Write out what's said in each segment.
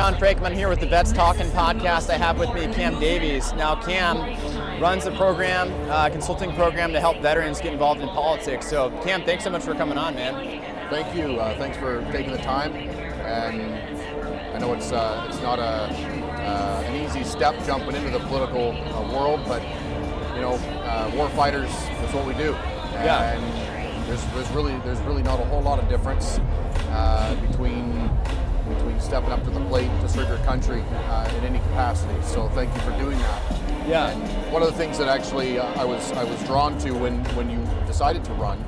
John Frankman here with the Vets Talkin podcast. I have with me Cam Davies. Now Cam runs a program, consulting program to help veterans get involved in politics. So Cam, thanks so much for coming on, man. Thank you. Thanks for taking the time. And I know it's not an easy step jumping into the political world, but you know, war fighters, that's what we do. Yeah. And there's really not a whole lot of difference between stepping up to the plate to serve your country in any capacity. So thank you for doing that. Yeah. And one of the things that actually I was drawn to when you decided to run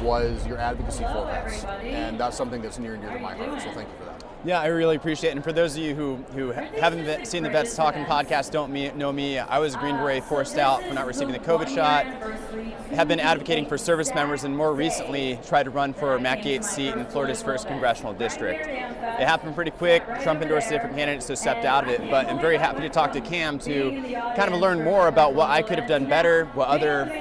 was your advocacy for vets, and that's something that's near and dear to my heart. So thank you for that. Yeah, I really appreciate it. And for those of you who haven't seen the Vets Talkin podcast, don't know me, I was a Green Beret forced out for not receiving the COVID shot. Have been advocating for service members, and more recently tried to run for Matt Gaetz' seat in Florida's 1st congressional district. It happened pretty quick. Trump endorsed a different candidate, so stepped out of it. But I'm very happy to talk to Cam to kind of learn more about what I could have done better, what other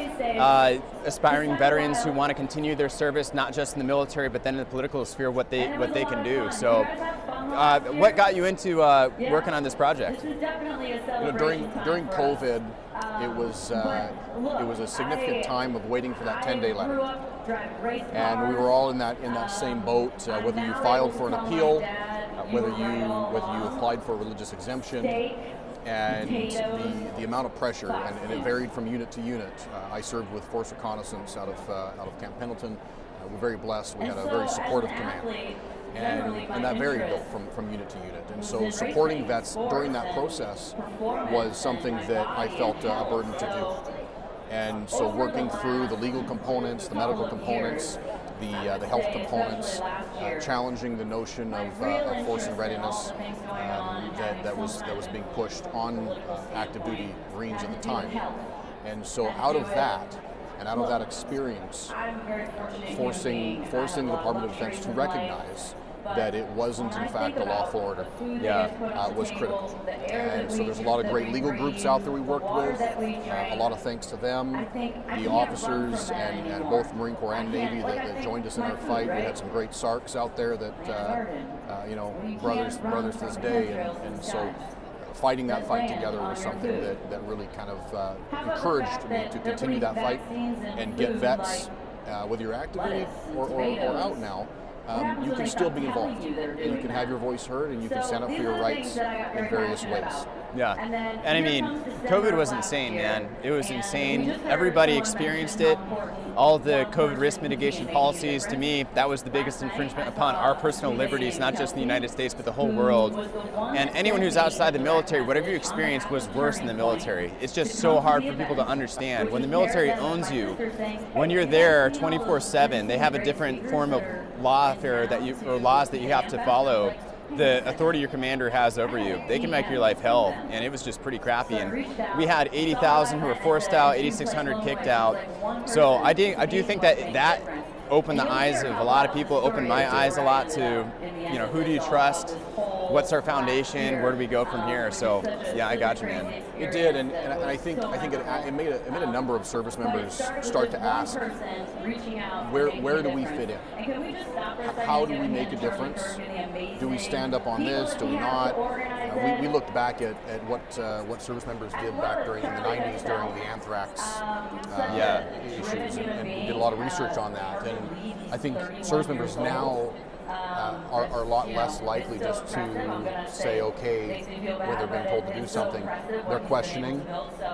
aspiring veterans who want to continue their service, not just in the military, but then in the political sphere, what they can do. So, what got you into working on this project? You know, during COVID, it was a significant time of waiting for that 10-day letter, and we were all in that same boat. Whether you filed for an appeal, whether you applied for a religious exemption, and the amount of pressure, and it varied from unit to unit. I served with Force Reconnaissance out of Camp Pendleton. We're very blessed. We had a very supportive command. And that varied though from unit to unit. And so supporting vets during that process was something that I felt a burden to do. And so working through the legal components, the medical components, the health components, challenging the notion of force and readiness that was being pushed on active duty Marines at the time. And so out of that, and out of that experience, forcing the Department of Defense to recognize that it wasn't in fact a lawful order, was critical. And so there's a lot of great legal groups out there we worked with, a lot of thanks to them, the officers and both Marine Corps and Navy that joined us in our fight. We had some great SARCs out there that, you know, brothers to this day, and so fighting that fight together was something that really kind of encouraged me to continue that fight and get vets, whether you're active duty or out now, you can still be involved, and you can have your voice heard, and you can stand up for your rights in various ways. Yeah, and I mean, COVID was insane, man. It was insane. Everybody experienced it. All the COVID risk mitigation policies, to me, that was the biggest infringement upon our personal liberties, not just in the United States, but the whole world. And anyone who's outside the military, whatever you experienced was worse than the military. It's just so hard for people to understand. When the military owns you, when you're there 24/7, they have a different form of laws that you have to follow. The authority your commander has over you, they can make your life hell, and it was just pretty crappy. And we had 80,000 who were forced out, 8,600 kicked out. So I do think that opened the eyes of a lot of people, opened my eyes a lot to, you know, who do you trust? What's our foundation? Where do we go from here? So yeah, I got you, man. It did, and I think it made a number of service members start to ask, where do we fit in? How do we make a difference? Do we stand up on this? Do we not? We looked back at what service members did back in the 90s during the anthrax issues, and we did a lot of research on that. And I think service members now are a lot less likely just to say okay when they're being told to do something. They're questioning,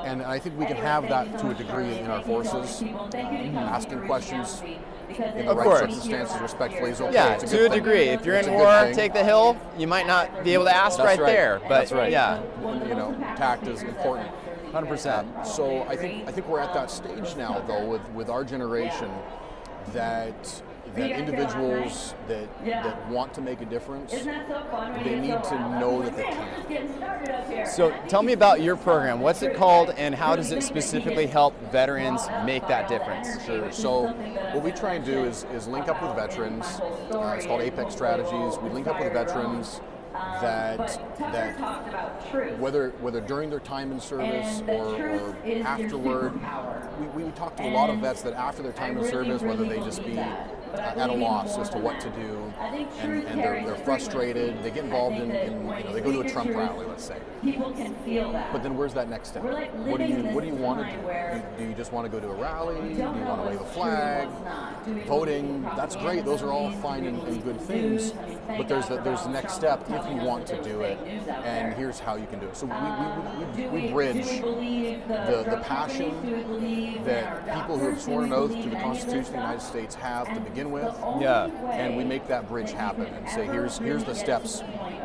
and I think we can have that to a degree in our forces. Asking questions in the right circumstances respectfully is okay. Yeah, it's to a degree. If you're in war, take the hill, you might not be able to ask there. But that's right. Yeah, you know, tact is important. 100%. So I think we're at that stage now, though, with our generation, that individuals that want to make a difference, they need to know that they can. So tell me about your program. What's it called, and how does it specifically help veterans make that difference? Sure. So what we try and do is link up with veterans. It's called Apex Strategies. We link up with veterans that whether during their time in service or afterward, we talk to a lot of vets that after their time in service, whether they just be at a loss as to what to do, and they're frustrated. They get involved in they go to a Trump rally, let's say. But then where's that next step? What do you want to do? Do you just want to go to a rally? Do you want to wave a flag? Voting? That's great. Those are all fine and good things. But there's the next step if you want to do it, and here's how you can do it. So we bridge the passion that people who have sworn an oath to the Constitution of the United States have to begin with, and we make that bridge happen and say, here's the steps.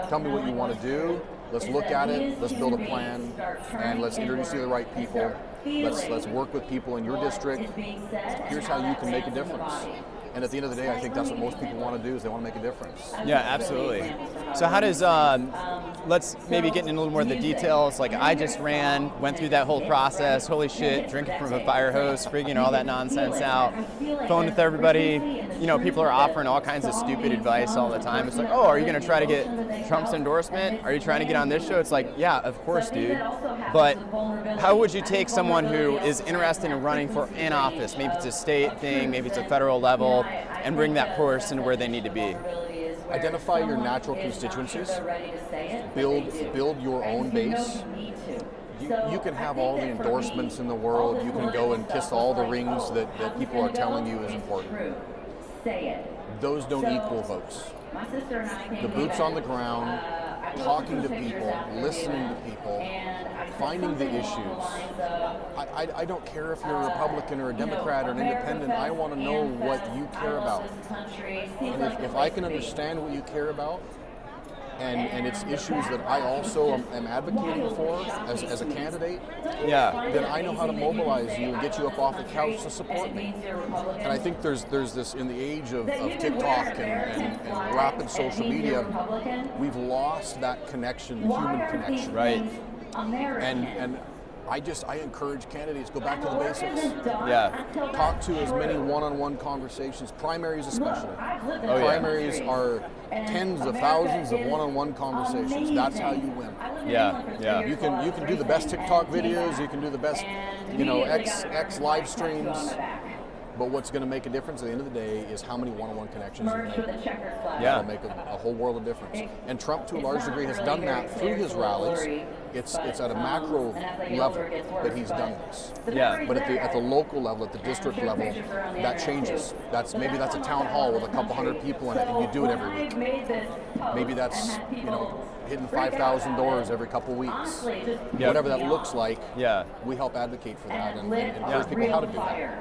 Tell me what you want to do. Let's look at it. Let's build a plan, and let's introduce you to the right people. Let's work with people in your district. Here's how you can make a difference. And at the end of the day, I think that's what most people want to do, is they want to make a difference. Yeah, absolutely. So how does, let's maybe get into a little more of the details. Like, I just went through that whole process, holy shit, drinking from a fire hose, freaking all that nonsense out, phone with everybody. People are offering all kinds of stupid advice all the time. It's like, oh, are you going to try to get Trump's endorsement? Are you trying to get on this show? It's like, yeah, of course, dude. But how would you take someone who is interested in running for an office, maybe it's a state thing, maybe it's a federal level, and bring that person where they need to be? Identify your natural constituencies. Build your own base. You can have all the endorsements in the world. You can go and kiss all the rings that people are telling you is important. Those don't equal votes. The boots on the ground, talking to people, listening to people, finding the issues. I don't care if you're a Republican or a Democrat or an independent. I want to know what you care about. And if I can understand what you care about, and it's issues that I also am advocating for as a candidate, then I know how to mobilize you and get you up off the couch to support me. And I think there's this, in the age of TikTok and rapid social media, we've lost that connection, the human connection. Right. And I encourage candidates, go back to the basics. Yeah. Talk to as many one-on-one conversations, primaries especially. Primaries are tens of thousands of one-on-one conversations. That's how you win. Yeah. You can do the best TikTok videos, you can do the best, X live streams. But what's going to make a difference at the end of the day is how many one-on-one connections you make. That'll make a whole world of difference. And Trump, to a large degree, has done that through his rallies. It's at a macro level that he's done this. Yeah. But at the local level, at the district level, that changes. Maybe that's a town hall with a couple hundred people in it, and you do it every week. Maybe that's hitting 5,000 doors every couple weeks. Whatever that looks like. We help advocate for that and encourage people how to do that.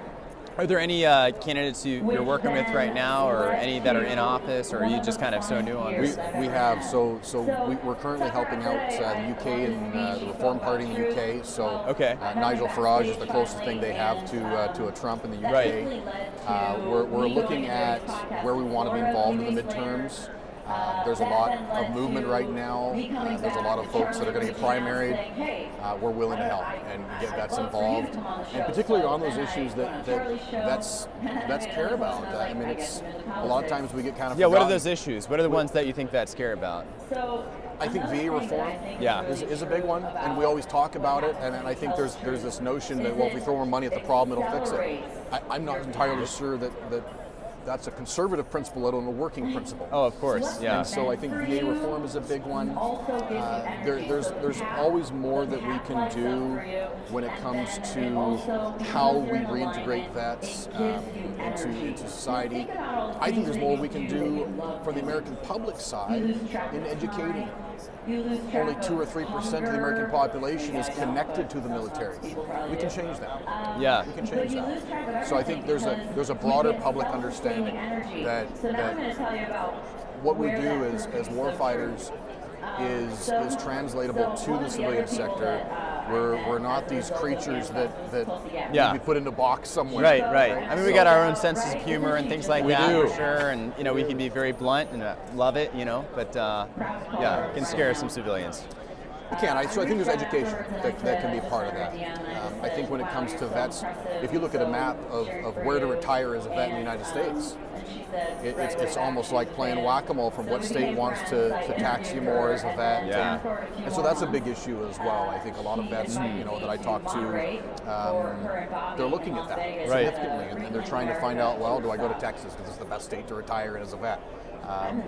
Are there any candidates you're working with right now, or any that are in office, or are you just kind of so new on this? We have. We're currently helping out the UK and the Reform Party in the UK. So Nigel Farage is the closest thing they have to a Trump in the UK. Right. We're looking at where we want to be involved in the midterms. There's a lot of movement right now. There's a lot of folks that are going to get primaried. We're willing to help and get vets involved, and particularly on those issues that vets care about. It's a lot of times we get kind of what are those issues? What are the ones that you think vets care about? I think VA reform is a big one, and we always talk about it. And I think there's this notion that, well, if we throw more money at the problem, it'll fix it. I'm not entirely sure that that's a conservative principle, let alone a working principle. Oh, of course, yeah. And so I think VA reform is a big one. There's always more that we can do when it comes to how we reintegrate vets into society. I think there's more we can do for the American public side in educating. Only 2 or 3% of the American population is connected to the military. We can change that. Yeah. We can change that. So I think there's a broader public understanding that what we do as warfighters is translatable to the civilian sector. We're not these creatures that we put in a box somewhere. Right. I mean, we got our own senses of humor and things like that, do. for sure. And we can be very blunt and love it, but it can scare some civilians. It can. So I think there's education that can be part of that. I think when it comes to vets, if you look at a map of where to retire as a vet in the United States, it's almost like playing whack-a-mole from what state wants to tax you more as a vet. Yeah. And so that's a big issue as well. I think a lot of vets, that I talk to, they're looking at that significantly, and they're trying to find out, well, do I go to Texas because it's the best state to retire in as a vet,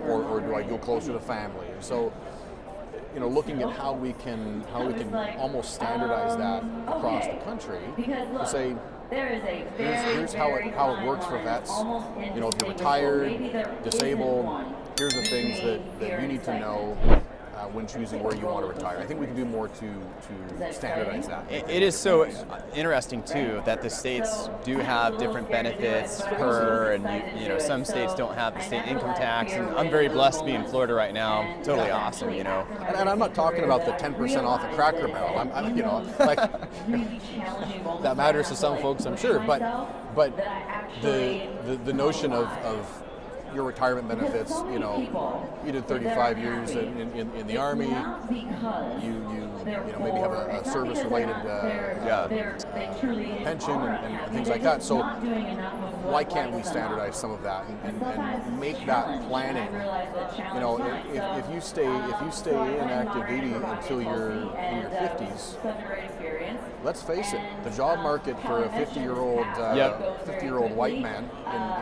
or do I go closer to family? And so, looking at how we can almost standardize that across the country to say, here's how it works for vets. If you're retired, disabled, here's the things that you need to know when choosing where you want to retire. I think we can do more to standardize that. It is so interesting too that the states do have different benefits per, and some states don't have the state income tax. And I'm very blessed to be in Florida right now. Totally awesome, And I'm not talking about the 10% off a Cracker Barrel. I'm that matters to some folks, I'm sure. But the notion of your retirement benefits, you did 35 years in the Army, you maybe have a service-related pension and things like that. So why can't we standardize some of that and make that planning? If you stay in active duty until you're in your 50s, let's face it, the job market for a 50-year-old white man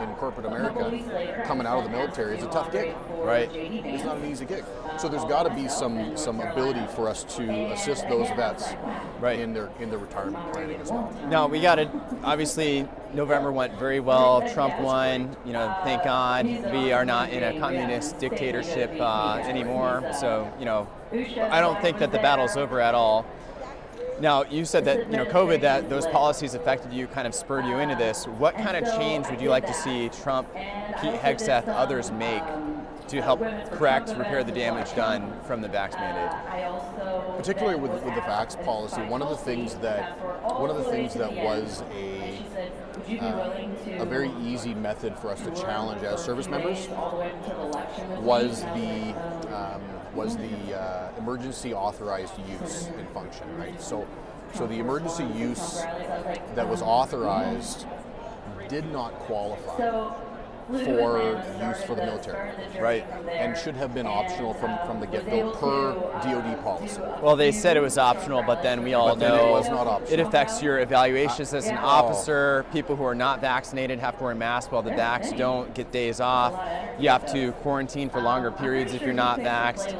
in corporate America coming out of the military is a tough gig. Right. It's not an easy gig. So there's got to be some ability for us to assist those vets in their retirement planning as well. No, we got it. Obviously, November went very well. Trump won. Thank God we are not in a communist dictatorship anymore. So, I don't think that the battle's over at all. Now, you said that COVID, that those policies affected you, kind of spurred you into this. What kind of change would you like to see Trump, Pete Hegseth, others make to help repair the damage done from the vax mandate? Particularly with the vax policy, one of the things that was a very easy method for us to challenge as service members was the emergency authorized use and function, right? So the emergency use that was authorized did not qualify for use for the military, right? And should have been optional from the get-go per DoD policy. Well, they said it was optional, but then we all know it was not optional. It affects your evaluations as an officer. People who are not vaccinated have to wear masks while the vax don't get days off. You have to quarantine for longer periods if you're not vaxxed.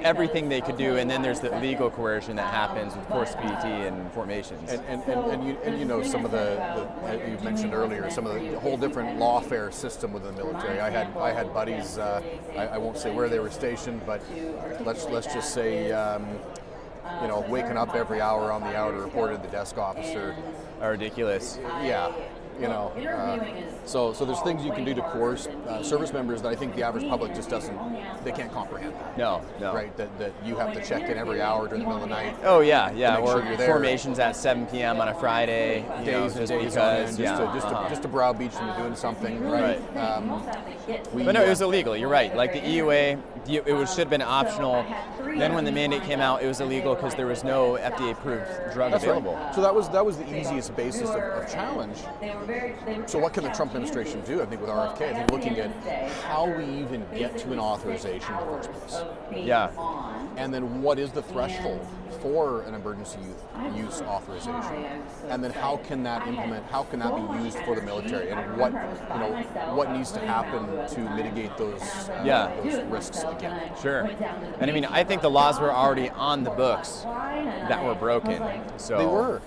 Everything they could do, and then there's the legal coercion that happens with forced PT and formations. And some of the you mentioned earlier, some of the whole different lawfare system within the military. I had buddies. I won't say where they were stationed, but let's just say waking up every hour on the hour to report to the desk officer. Are ridiculous. Yeah. So there's things you can do to coerce service members that I think the average public just they can't comprehend. No. Right, that you have to check in every hour during the middle of the night. Oh yeah. Or sure formations at 7 p.m. on a Friday. Days just to browbeat you into doing something. Right. But no, it was illegal. You're right. Like the EUA, it should have been optional. Then when the mandate came out, it was illegal because there was no FDA-approved drug available. Right. So that was the easiest basis of challenge. So what can the Trump administration do? I think with RFK, I think looking at how we even get to an authorization in the first place. Yeah. And then what is the threshold for an emergency use authorization? And then how can that be used for the military? And what needs to happen to mitigate those risks again? Sure. And I think the laws were already on the books that were broken. So they were.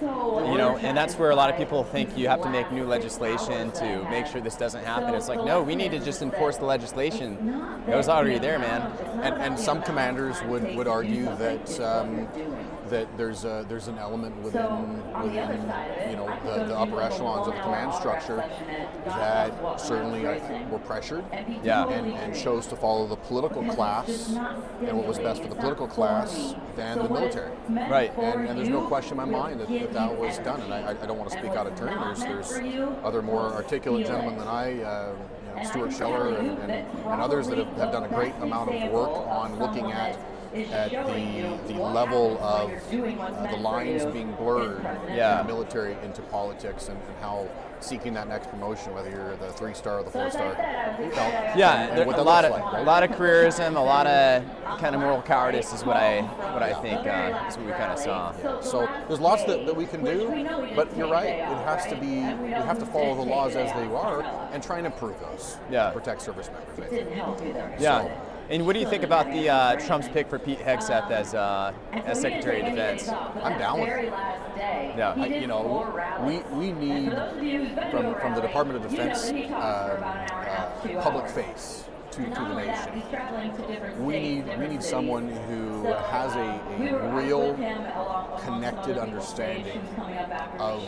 And that's where a lot of people think you have to make new legislation to make sure this doesn't happen. It's like, no, we need to just enforce the legislation. It was already there, man. And some commanders would argue that there's an element within the upper echelons of the command structure that certainly were pressured and chose to follow the political class and what was best for the political class than the military. Right. And there's no question in my mind that was done. And I don't want to speak out of turn. There's other more articulate gentlemen than I, Stuart Scheller and others that have done a great amount of work on looking at the level of the lines being blurred in the military into politics and how seeking that next promotion, whether you're the 3-star or the 4-star, a lot of careerism, a lot of kind of moral cowardice is what I think is what we kind of saw. So there's lots that we can do, but you're right. It has to be. We have to follow the laws as they are and try and improve those. To protect service members. Yeah. So, and what do you think about the Trump's pick for Pete Hegseth as Secretary of Defense? I'm down with it. Yeah. We need from the Department of Defense public face to the nation. We need someone who has a real connected understanding of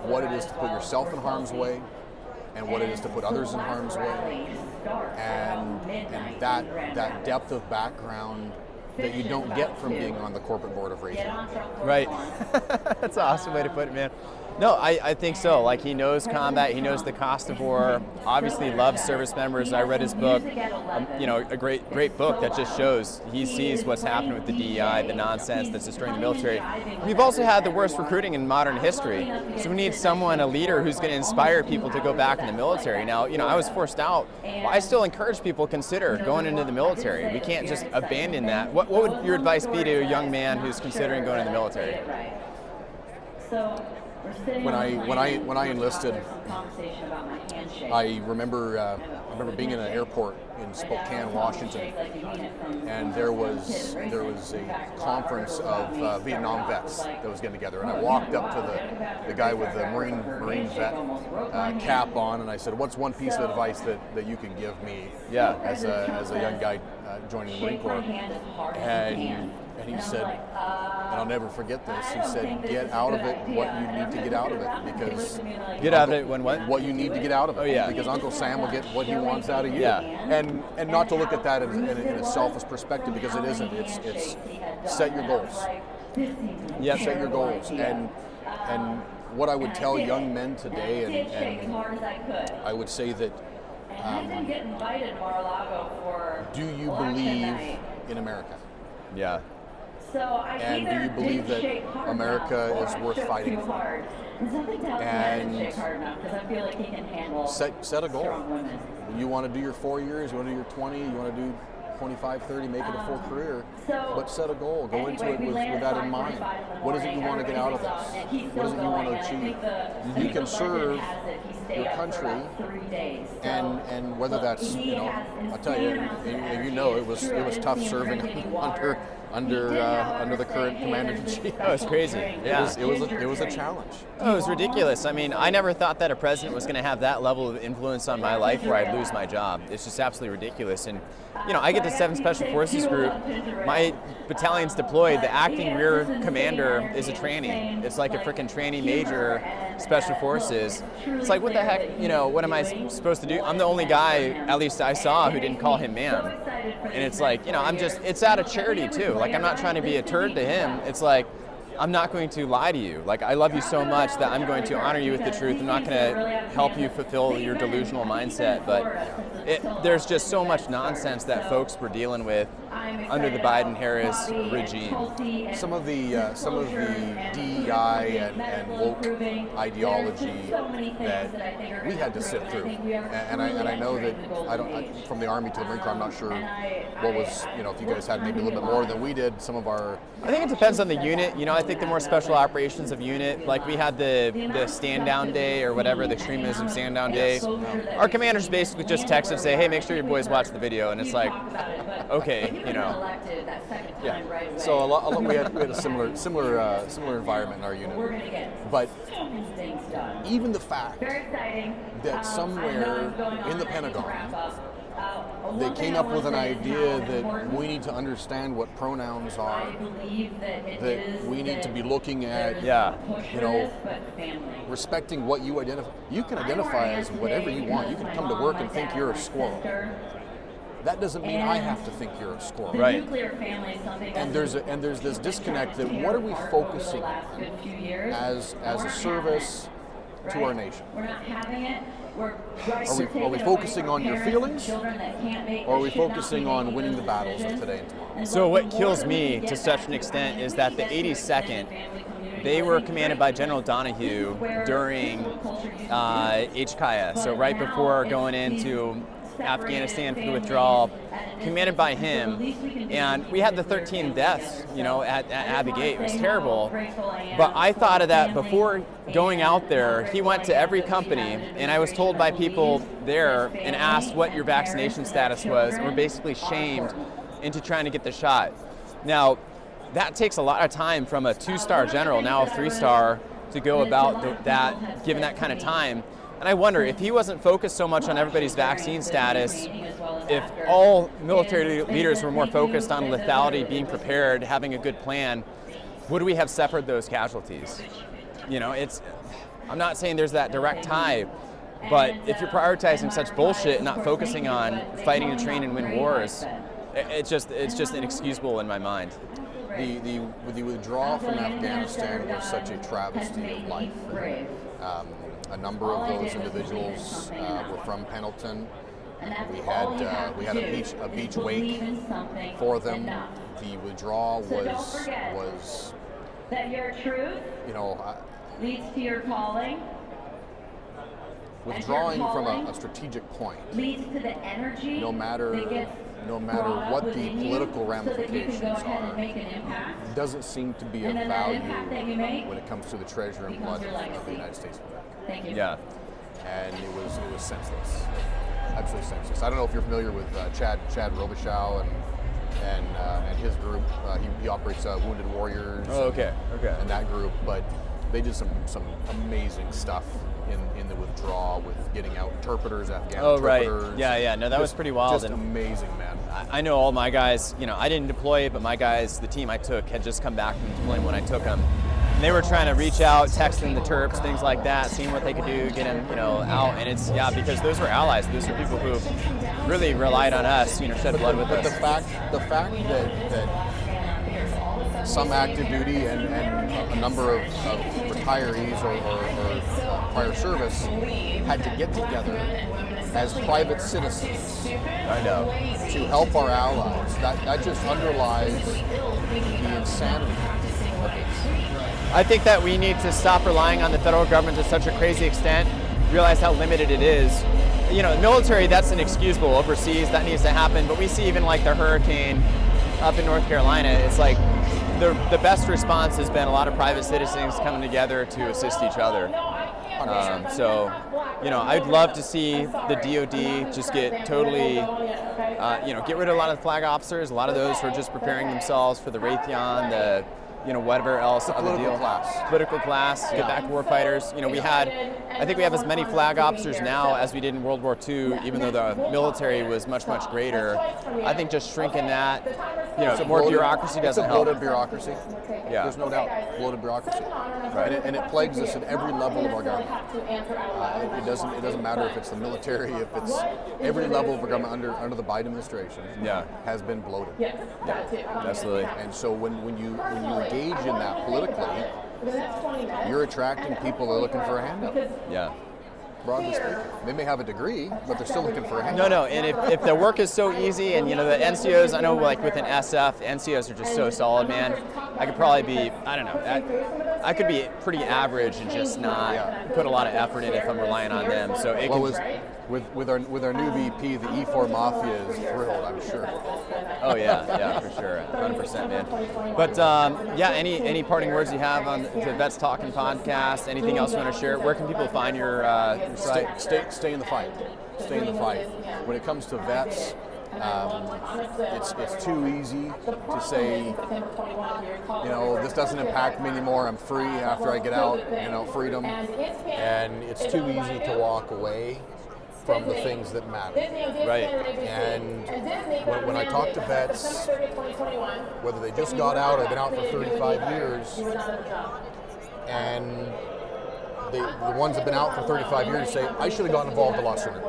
what it is to put yourself in harm's way and what it is to put others in harm's way, and that depth of background that you don't get from being on the corporate board of rating. Right. That's an awesome way to put it, man. No, I think so. Like, he knows combat, he knows the cost of war, obviously loves service members. I read his book, a great book that just shows he sees what's happening with the DEI, the nonsense that's destroying the military. We've also had the worst recruiting in modern history, so we need someone, a leader, who's going to inspire people to go back in the military. Now, I was forced out, but I still encourage people to consider going into the military. We can't just abandon that. What would your advice be to a young man who's considering going to the military? When I enlisted, I remember being in an airport in Spokane, Washington, and there was a conference of Vietnam vets that was getting together, and I walked up to the guy with the Marine vet cap on, and I said, "What's one piece of advice that you can give me as a young guy joining the Marine Corps?" And he said, and I'll never forget this, he said, "Get out of it what you need to get out of it, because..." Get out of it when what? What you need to get out of it. Oh, yeah. Because Uncle Sam will get what he wants out of you. Yeah. And not to look at that in a selfish perspective, because it isn't. It's set your goals. Yeah. Set your goals. And what I would tell young men today, and I would say that, do you believe in America? Yeah. And do you believe that America is worth fighting for? And set a goal. You want to do your 4 years, you want to do your 20, you want to do 25, 30, make it a full career, but set a goal. Go into it with that in mind. What is it you want to get out of this? What is it you want to achieve? You can serve your country, and whether that's, I'll tell you, it was tough serving under the current commander-in-chief. Oh, it's crazy. Yeah. It was a challenge. Oh, it was ridiculous. I mean, I never thought that a president was going to have that level of influence on my life where I'd lose my job. It's just absolutely ridiculous. And, I get the 7th Special Forces Group. My battalion's deployed. The acting rear commander is a trainee. It's like a freaking trainee major Special Forces. It's like, what the heck, what am I supposed to do? I'm the only guy, at least I saw, who didn't call him ma'am. And it's like, it's out of charity too. Like, I'm not trying to be a turd to him. It's like, I'm not going to lie to you. Like, I love you so much that I'm going to honor you with the truth. I'm not going to help you fulfill your delusional mindset. But there's just so much nonsense that folks were dealing with under the Biden-Harris regime. Some of the DEI and woke ideology that we had to sit through, and I know that from the Army to the Marine Corps, I'm not sure what was, if you guys had maybe a little bit more than we did. Some of our, I think it depends on the unit. I think the more special operations of unit, like we had the stand down day or whatever, the extremism stand down day. Our commanders basically just text and say, "Hey, make sure your boys watch the video," and it's like, okay, Yeah. So we had a similar environment in our unit. But even the fact that somewhere in the Pentagon they came up with an idea that we need to understand what pronouns are, that we need to be looking at, respecting what you identify. You can identify as whatever you want. You can come to work and think you're a squirrel. That doesn't mean I have to think you're a squirrel. Right. And there's this disconnect that what are we focusing on as a service to our nation? Are we focusing on your feelings, or are we focusing on winning the battles of today and tomorrow? So what kills me to such an extent is that the 82nd, they were commanded by General Donahue during HKIA, so right before going into Afghanistan for the withdrawal, commanded by him, and we had the 13 deaths, at Abbey Gate. It was terrible, but I thought of that before going out there. He went to every company, and I was told by people there and asked what your vaccination status was, and we're basically shamed into trying to get the shot. Now, that takes a lot of time from a 2-star general, now a 3-star, to go about that, given that kind of time. And I wonder, if he wasn't focused so much on everybody's vaccine status, if all military leaders were more focused on lethality, being prepared, having a good plan, would we have suffered those casualties? I'm not saying there's that direct tie, but if you're prioritizing such bullshit and not focusing on fighting to train and win wars, it's just inexcusable in my mind. The withdrawal from Afghanistan was such a travesty of life. A number of those individuals were from Pendleton. We had a beach wake for them. The withdrawal was that your truth leads to your calling. Withdrawing from a strategic point leads to the energy. No matter what the political ramifications are, doesn't seem to be of value when it comes to the treasure and blood of the United States of America. Thank you. Yeah. And it was senseless, absolutely senseless. I don't know if you're familiar with Chad Robichaud and his group. He operates Wounded Warriors. Oh, okay. And that group, but they did some amazing stuff in the withdrawal with getting out interpreters, Afghan interpreters. Right. Yeah. No, that was pretty wild. Just amazing, man. I know all my guys, I didn't deploy, but my guys, the team I took, had just come back from deployment when I took them. And they were trying to reach out, texting the Terps, things like that, seeing what they could do, get them, out. And it's, because those were allies. Those were people who really relied on us, shed blood with us. The fact that some active duty and a number of retirees or prior service had to get together as private citizens. I know. To help our allies. That just underlies the insanity of this. I think that we need to stop relying on the federal government to such a crazy extent, realize how limited it is. Military, that's inexcusable. Overseas, that needs to happen. But we see even like the hurricane up in North Carolina, it's like the best response has been a lot of private citizens coming together to assist each other. I'd love to see the DOD just get totally, get rid of a lot of the flag officers, a lot of those who are just preparing themselves for the Raytheon, the whatever else. Political class, get back to war fighters. I think we have as many flag officers now as we did in World War II, even though the military was much, much greater. I think just shrinking that, more bureaucracy doesn't help. It's a bloated bureaucracy. Yeah. There's no doubt. Bloated bureaucracy. Right. And it plagues us at every level of our government. It doesn't matter if it's the military, if it's every level of our government under the Biden administration has been bloated. Yes, absolutely. And so when you engage in that politically, you're attracting people that are looking for a handout. Yeah. Broadly speaking, they may have a degree, but they're still looking for a handout. No, and if the work is so easy, and the NCOs, I know like with an SF, NCOs are just so solid, man. I could probably be, I don't know, I could be pretty average and just not put a lot of effort in if I'm relying on them. So it with our new VP, the E4 Mafia is thrilled, I'm sure. Oh yeah, for sure, 100%, man. But any parting words you have on the Vets Talkin podcast? Anything else you want to share? Where can people find your site? Stay in the fight. Stay in the fight. When it comes to vets, it's too easy to say, this doesn't impact me anymore. I'm free after I get out. Freedom, and it's too easy to walk away from the things that matter. Right. And when I talk to vets, whether they just got out or been out for 35 years, and the ones that have been out for 35 years say, I should have gotten involved a lot sooner.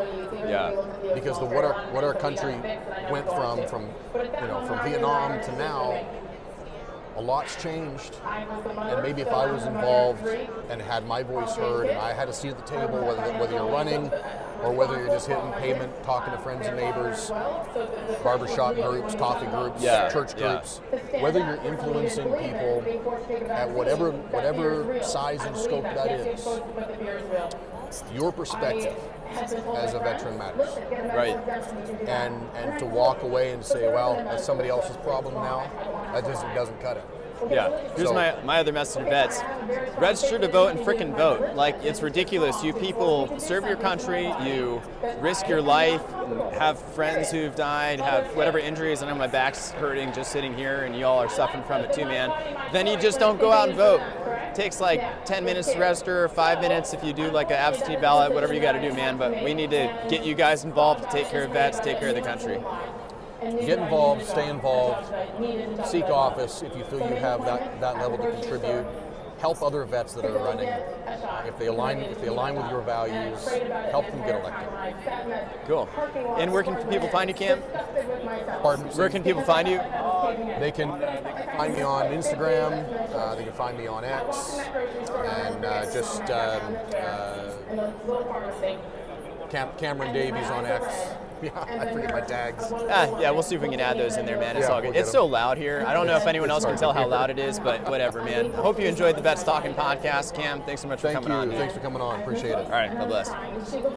Yeah. Because what our country went from Vietnam to now a lot's changed, and maybe if I was involved and had my voice heard and I had a seat at the table, whether you're running or whether you're just hitting pavement, talking to friends and neighbors, barbershop groups, coffee groups, church groups, whether you're influencing people at whatever size and scope that is, your perspective as a veteran matters. Right. And to walk away and say, well, that's somebody else's problem now, that doesn't cut it. Yeah. Here's my other message to vets. Register to vote and frickin' vote. Like, it's ridiculous. You people serve your country, you risk your life, have friends who've died, have whatever injuries. I know my back's hurting just sitting here, and y'all are suffering from it too, man. Then you just don't go out and vote. It takes like 10 minutes to register, 5 minutes if you do like an absentee ballot, whatever you got to do, man. But we need to get you guys involved to take care of vets, take care of the country. Get involved, stay involved, seek office if you feel you have that level to contribute. Help other vets that are running. If they align with your values, help them get elected. Cool. And where can people find you, Cam? Pardon? Where can people find you? They can find me on Instagram. They can find me on X, and Cameron Davies on X. Yeah, I forget my tags. Yeah, we'll see if we can add those in there, man. It's all good. It's so loud here. I don't know if anyone else can tell how loud it is, but whatever, man. I hope you enjoyed the Vets Talking podcast. Cam, thanks so much for coming on. Thanks for coming on. Appreciate it. All right, God bless.